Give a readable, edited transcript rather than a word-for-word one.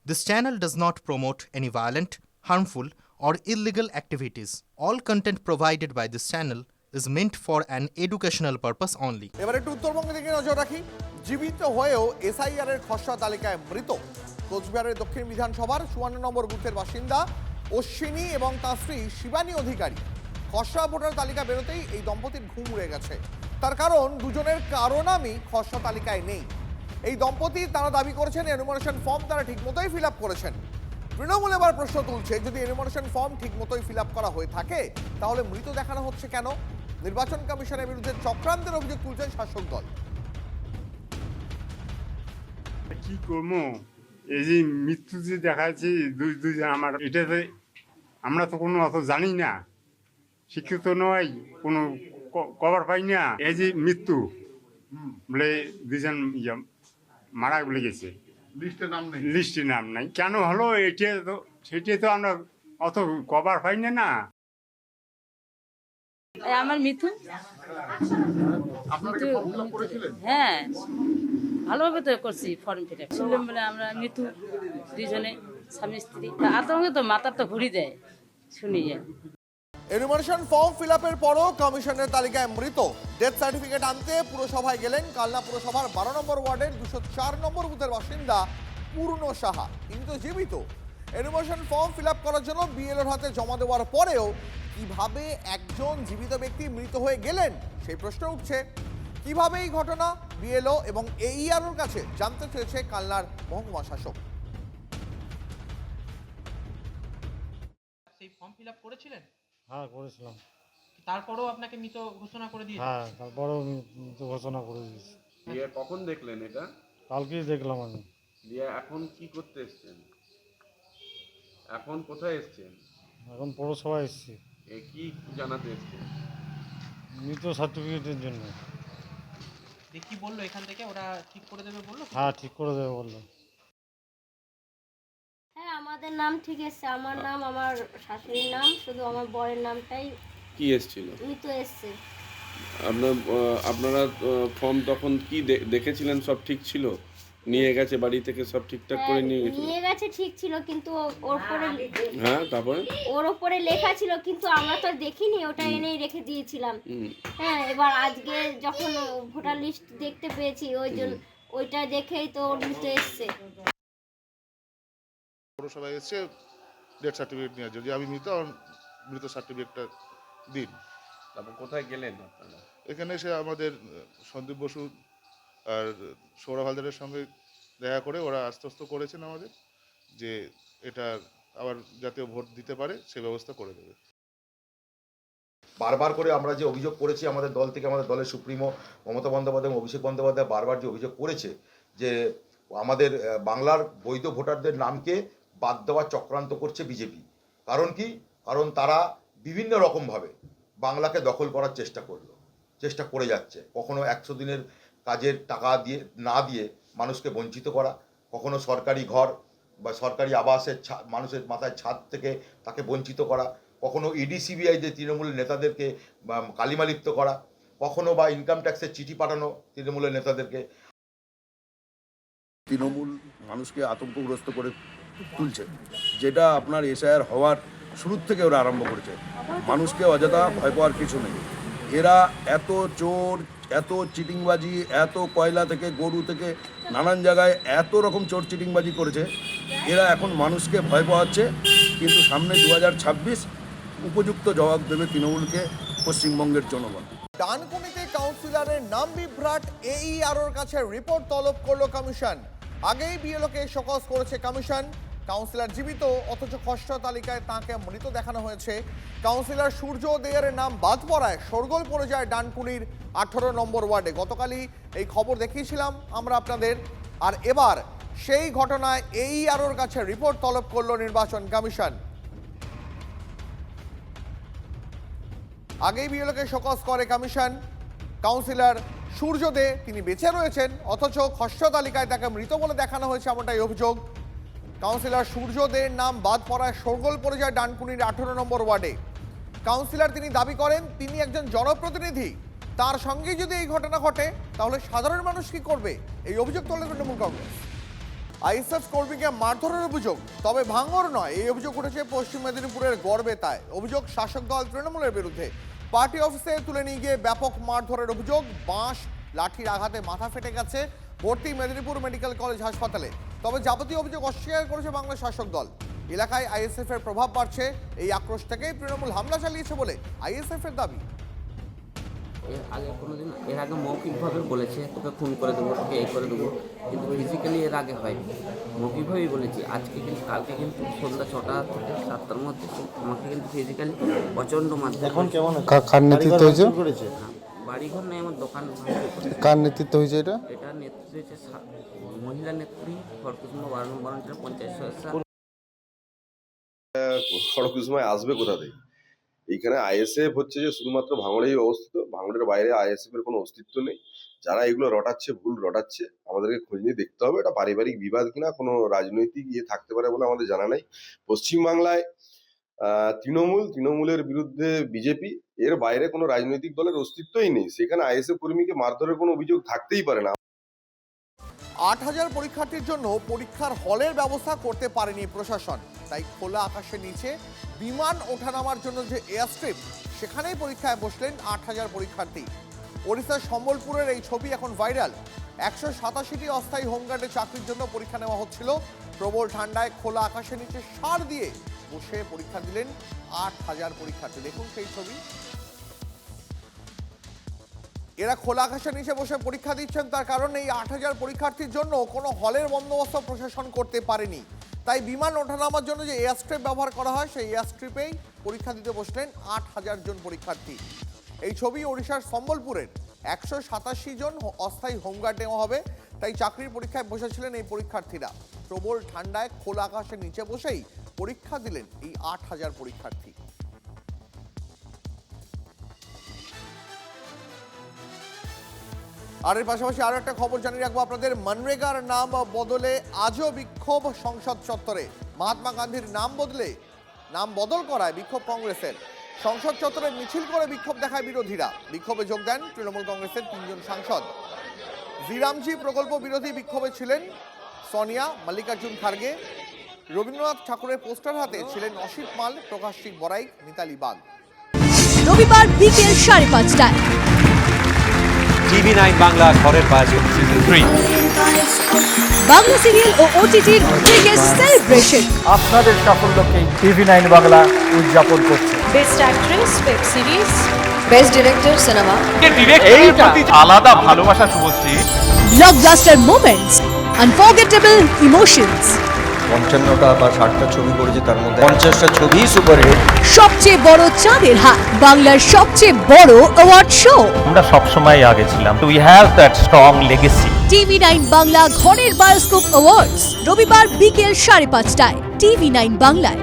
This channel does not promote any violent, harmful, or illegal activities. All content provided by this channel is meant for an educational purpose only. এবার একটু উত্তরবঙ্গের দিকে নজর রাখি। জীবিত হয়েও এসআইআর এর খসড়া তালিকায় মৃত কোচবিহারের দক্ষিণ বিধানসভার 54 নম্বর বুথের বাসিন্দা অশ্বিনী এবং তার স্ত্রী শিবানী অধিকারী। খসড়া ভোটার তালিকা বেরোতেই এই দম্পতির ঘুম উড়ে গেছে। তার কারণ দুজনের কারো নামই খসড়া তালিকায় নেই। এই দম্পতি তারা দাবি করেছেন এনুমারেশন ফর্ম তারা ঠিকমতোই ফিল আপ করেছেন। তৃণমূল এবার প্রশ্ন তুলছে, যদি এনুমারেশন ফর্ম ঠিকমতোই ফিল আপ করা হয়ে থাকে তাহলে মৃত দেখানো হচ্ছে কেন? নির্বাচন কমিশনের বিরুদ্ধে চক্রান্তের অভিযোগ তুলছেন শাসক দল। কি করবো, এই যে মৃত্যু যে দেখাচ্ছি দুই আমার এটাতে আমরা তো কোনো অত জানি না, শিক্ষিত নয়, কোনো কভার পাই না। এই যে মৃত্যু বলে দুজন মারা বলে গেছে, লিস্টে নাম নাই কেন হলো এটা তো সেটা তো আমরা অত কভার পাই না। আমার মিথু, হ্যাঁ ভালোভাবে তো করছি ফর্ম ফিল আপ। শুনলাম বলে আমরা মিথু দুইজনে স্বামী স্ত্রী, আতঙ্কে তো মাথার তো ঘুরি দেয় শুনি। এনুমারেশন ফর্ম ফিল আপের পরও কমিশনের তালিকায় মৃত। ডেথ সার্টিফিকেট আনতে পুরসভায় গেলেন কালনা পুরসভার 12 নম্বর ওয়ার্ডের 204 নম্বর বুথের বাসিন্দা পূর্ণ সাহা। তিনি তো জীবিত। এনুমারেশন ফর্ম ফিল আপ করার জন্য বিএলওর হাতে জমা দেওয়ার পরেও কিভাবে একজন জীবিত ব্যক্তি মৃত হয়ে গেলেন সেই প্রশ্ন উঠছে। কিভাবে এই ঘটনা বিএলও এবং এইআরওর কাছে জানতে চেয়েছে কালনার মহকুমা শাসক। সেই ফর্ম ফিল আপ করেছিলেন? হ্যাঁ করেছিলাম। তারপরেও আপনাকে মৃত ঘোষণা করে দিয়েছে? হ্যাঁ তারপরেও মৃত্যু ঘোষণা করে দিয়েছি। দিয়ে কখন দেখলেন এটা? কালকেই দেখলাম আমি। দিয়ে এখন কি করতে এসছেন? এখন কোথায় এসছেন? এখন পৌরসভায় এসেছি কি জানাতে এসছেন? মৃত সার্টিফিকেটের জন্য। কি বললো এখান থেকে? ওরা ঠিক করে দেবে বললো? হ্যাঁ ঠিক করে দেবে বললো। হ্যাঁ আমাদের নাম ঠিক এসছে, আমার নাম, আমার শাশুড়ির নাম, শুধু আমার বরের নামটাই কি এসছিল? মৃত এসছে। আপনারা ফর্ম তখন কি দেখেছিলেন? সব ঠিক ছিল? নিয়ে গেছে বাড়ি থেকে সব ঠিকঠাক করে নিয়ে গেছে? নিয়ে গেছে ঠিক ছিল, কিন্তু ওর উপরে হ্যাঁ তারপরে ওর উপরে লেখা ছিল, কিন্তু আমরা তো দেখিনি, ওটা এনেই রেখে দিয়েছিলাম। হ্যাঁ এবার আজকে যখন ভোটার লিস্ট দেখতে পেয়েছি ওই জন্য ওইটা দেখেই তো ওর মৃত এসছে। পৌরসভায় এসে ডেথ সার্টিফিকেট নিয়ে যদি আমি মৃত সার্টিফিকেটটা দিন। তারপর কোথায় গেলেন আপনারা? এখানে এসে আমাদের সন্দীপ বসু আর সৌরভ হালদারের সঙ্গে দেখা করে ওরা আশ্বস্ত করেছেন আমাদের যে এটা আবার জাতীয় ভোট দিতে পারে সে ব্যবস্থা করে দেবে। বারবার করে আমরা যে অভিযোগ করেছি আমাদের দল থেকে, আমাদের দলের সুপ্রিমো মমতা বন্দ্যোপাধ্যায় এবং অভিষেক বন্দ্যোপাধ্যায় বারবার যে অভিযোগ করেছে যে আমাদের বাংলার বৈধ ভোটারদের নামকে বাদ দেওয়ার চক্রান্ত করছে বিজেপি। কারণ কি? কারণ তারা বিভিন্ন রকমভাবে বাংলাকে দখল করার চেষ্টা করে যাচ্ছে। কখনো 100 দিনের কাজের টাকা দিয়ে না দিয়ে মানুষকে বঞ্চিত করা, কখনো সরকারি ঘর বা সরকারি আবাসের মানুষের মাথায় ছাদ থেকে তাকে বঞ্চিত করা, কখনো ইডি সিবিআই দিয়ে তৃণমূলের নেতাদেরকে কালিমালিপ্ত করা, কখনো বা ইনকাম ট্যাক্সের চিঠি পাঠানো তৃণমূলের নেতাদেরকে। তৃণমূল মানুষকে আতঙ্কগ্রস্ত করে তুলছে, যেটা আপনার এসআইআর হওয়ার শুরুর থেকে ওরা আরম্ভ করেছে। মানুষকে অযথা ভয় পাওয়ার কিছু নেই। এরা এত চোর, এত চিটিংবাজি, এত কয়লা থেকে গরু থেকে নানান জায়গায় এত রকম চোর চিটিংবাজি করেছে, এরা এখন মানুষকে ভয় পাওয়াচ্ছে। কিন্তু সামনে 2026 উপযুক্ত জবাব দেবে তৃণমূলকে পশ্চিমবঙ্গের জনগণ। ডানকুনিতে কাউন্সিলরের নাম বিভ্রাট, এইআরওর কাছে রিপোর্ট তলব করলো কমিশন। আগেই বিএলওকে শোকজ করেছে কমিশন। কাউন্সিলর জীবিত, অথচ খসড়া তালিকায় তাঁকে মৃত দেখানো হয়েছে। কাউন্সিলর সূর্য দেয়ের নাম বাদ পড়ায় শোরগোল পড়ে যায় ডানকুনির 18 নম্বর ওয়ার্ডে। গতকালই এই খবর দেখিয়েছিলাম আমরা আপনাদের। আর এবার সেই ঘটনায় এইআরওর কাছে রিপোর্ট তলব করলো নির্বাচন কমিশন। আগেই বিএলওকে শোকজ করে কমিশন। কাউন্সিলর সূর্য দে তিনি বেঁচে রয়েছেন, অথচ খসড়া তালিকায় তাকে মৃত বলে দেখানো হয়েছে, এমনটাই অভিযোগ। কাউন্সিলর সূর্য দের নাম বাদ পড়ায় শোরগোল পড়ে যায় ডানকুনির 18 নম্বর ওয়ার্ডে। কাউন্সিলর তিনি দাবি করেন তিনি একজন জনপ্রতিনিধি, তার সঙ্গে যদি এই ঘটনা ঘটে তাহলে সাধারণ মানুষ কি করবে, এই অভিযোগ তোলে তৃণমূল কংগ্রেস। আইএসএফ কর্মীকে মারধরের অভিযোগ, তবে ভাঙর নয়। এই অভিযোগ উঠেছে পশ্চিম মেদিনীপুরের গড়বেতায়। অভিযোগ শাসক দল তৃণমূলের বিরুদ্ধে। পার্টি অফিসে তুলে নিয়ে গিয়ে ব্যাপক মারধরের অভিযোগ। বাঁশ লাঠির আঘাতে মাথা ফেটে গেছে, ভর্তি মেদিনীপুর মেডিকেল কলেজ হাসপাতালে। তবে যাবতীয় অভিযোগ অস্বীকার করেছে বাংলা শাসক দল। এলাকায় আইএসএফ এর প্রভাব বাড়ছে। এই আক্রোশ থেকেই তৃণমূল হামলা চালিয়েছে বলে আইএসএফ এর দাবি। এর আগে মৌখিকভাবে বলেছে তোকে খুন করে দেবো, তোকে এই করে দেবো, কিন্তু ফিজিক্যালি এর আগে হয়নি। মৌখিকভাবেই বলেছি। আজকে কিন্তু কালকে কিন্তু সন্ধ্যা 6টা থেকে 7টার মধ্যে আমাকে কিন্তু ফিজিক্যালি প্রচণ্ড মাত্রা। এখন কেমন কার নেতৃত্ব হয়েছে? বাড়িঘর নেই, আমার দোকান। কার নেতৃত্ব হয়েছে এটা? এটা নেতৃত্ব হয়েছে মহিলা নেত্রী খড়কুসুমা 12 নম্বর অঞ্চলের পঞ্চায়েত সদস্য। খড়কুসুমায় আসবে কোথা থেকে? এইখানে আইএসএফ হচ্ছে যে শুধুমাত্র ভাঙড়েই অবস্থিত। ভাঙড়ের বাইরে আইএসএফ এর কোনো অস্তিত্ব নেই। যারা এগুলো রটাচ্ছে, ভুল রটাচ্ছে, আমাদেরকে খোঁজ নিয়ে দেখতে হবে এটা পারিবারিক বিবাদ কিনা, কোনো রাজনৈতিক থাকতে পারে বলে আমাদের জানা নাই। পশ্চিমবাংলায় তৃণমূলের বিরুদ্ধে বিজেপি, এর বাইরে কোনো রাজনৈতিক দলের অস্তিত্বই নেই। সেখানে আইএসএফ কর্মীকে মারধরের কোনো অভিযোগ থাকতেই পারে না। 8,000 পরীক্ষার্থীর জন্য পরীক্ষার হলের ব্যবস্থা করতে পারেনি প্রশাসন। তাই খোলা আকাশের নিচে বিমান ওঠানামার জন্য যে এয়ারস্ট্রিপ, সেখানেই পরীক্ষায় বসলেন 8,000 পরীক্ষার্থী। ওড়িশার সম্বলপুরের এই ছবি এখন ভাইরাল। 187টি অস্থায়ী হোমগার্ডে চাকরির জন্য পরীক্ষা নেওয়া হচ্ছিল। প্রবল ঠান্ডায় খোলা আকাশের নিচে সার দিয়ে বসে পরীক্ষা দিলেন 8,000 পরীক্ষার্থী। দেখুন সেই ছবি। এরা খোলা আকাশের নিচে বসে পরীক্ষা দিচ্ছেন, তার কারণ এই 8,000 পরীক্ষার্থীর জন্য কোনো হলের বন্দোবস্ত প্রশাসন করতে পারেনি। তাই বিমান ওঠানামার জন্য যে এয়ারস্ট্রিপ ব্যবহার করা হয়, সেই এয়ারস্ট্রিপেই পরীক্ষা দিতে বসলেন 8,000 জন পরীক্ষার্থী। এই ছবি ওড়িশার সম্বলপুরের। 187 জন অস্থায়ী হোমগার্ড নেওয়া হবে, তাই চাকরির পরীক্ষায় বসেছিলেন এই পরীক্ষার্থীরা। প্রবল ঠান্ডায় খোলা আকাশের নিচে বসেই পরীক্ষা দিলেন এই 8,000 পরীক্ষার্থী। আর এর পাশাপাশি আরো একটা খবর জানিয়ে রাখবো আপনাদের। মনরেগার নাম বদলে আজও বিক্ষোভ সংসদ চত্বরে। মহাত্মা গান্ধীর নাম বদল করায় বিক্ষোভ কংগ্রেসের। সংসদ চত্বরে মিছিল করে বিক্ষোভ দেখায় বিরোধীরা। বিক্ষোভে যোগ দেন তৃণমূল কংগ্রেসের 3 জন সাংসদ। জিরামজি প্রকল্প বিরোধী বিক্ষোভে ছিলেন সোনিয়া, মল্লিকার্জুন খার্গে। রবীন্দ্রনাথ ঠাকুরের পোস্টার হাতে ছিলেন অসিত মাল, প্রকাশিক বড়াইক, মিতালি বাগ। রবিবার বিকেল 5:30টায় TV9 বাংলা ঘরের বায়োস্কোপ সিজন 3 বাংলা সিরিয়াল ও ওটিটির বিগেস্ট সেলিব্রেশন। আপনাদের সাফল্যকে TV9 বাংলা উদযাপন করছে। Best actress web series, best director cinema, এই প্রতি আলাদা ভালোবাসা Subhashree. Blockbuster moments, unforgettable emotions. 55টা বা 60টা ছবি করেছি, তার মধ্যে 50টা ছবি সুপারহিট। সবচেয়ে বড় চাঁদের হাট, বাংলার সবচেয়ে বড় অ্যাওয়ার্ড শো। আমরা সব সময় আগে ছিলাম। We have that strong legacy. TV9 Bangla ঘরের বায়োস্কোপ অ্যাওয়ার্ডস রবিবার বিকেল 5:30টায় TV9 বাংলায়।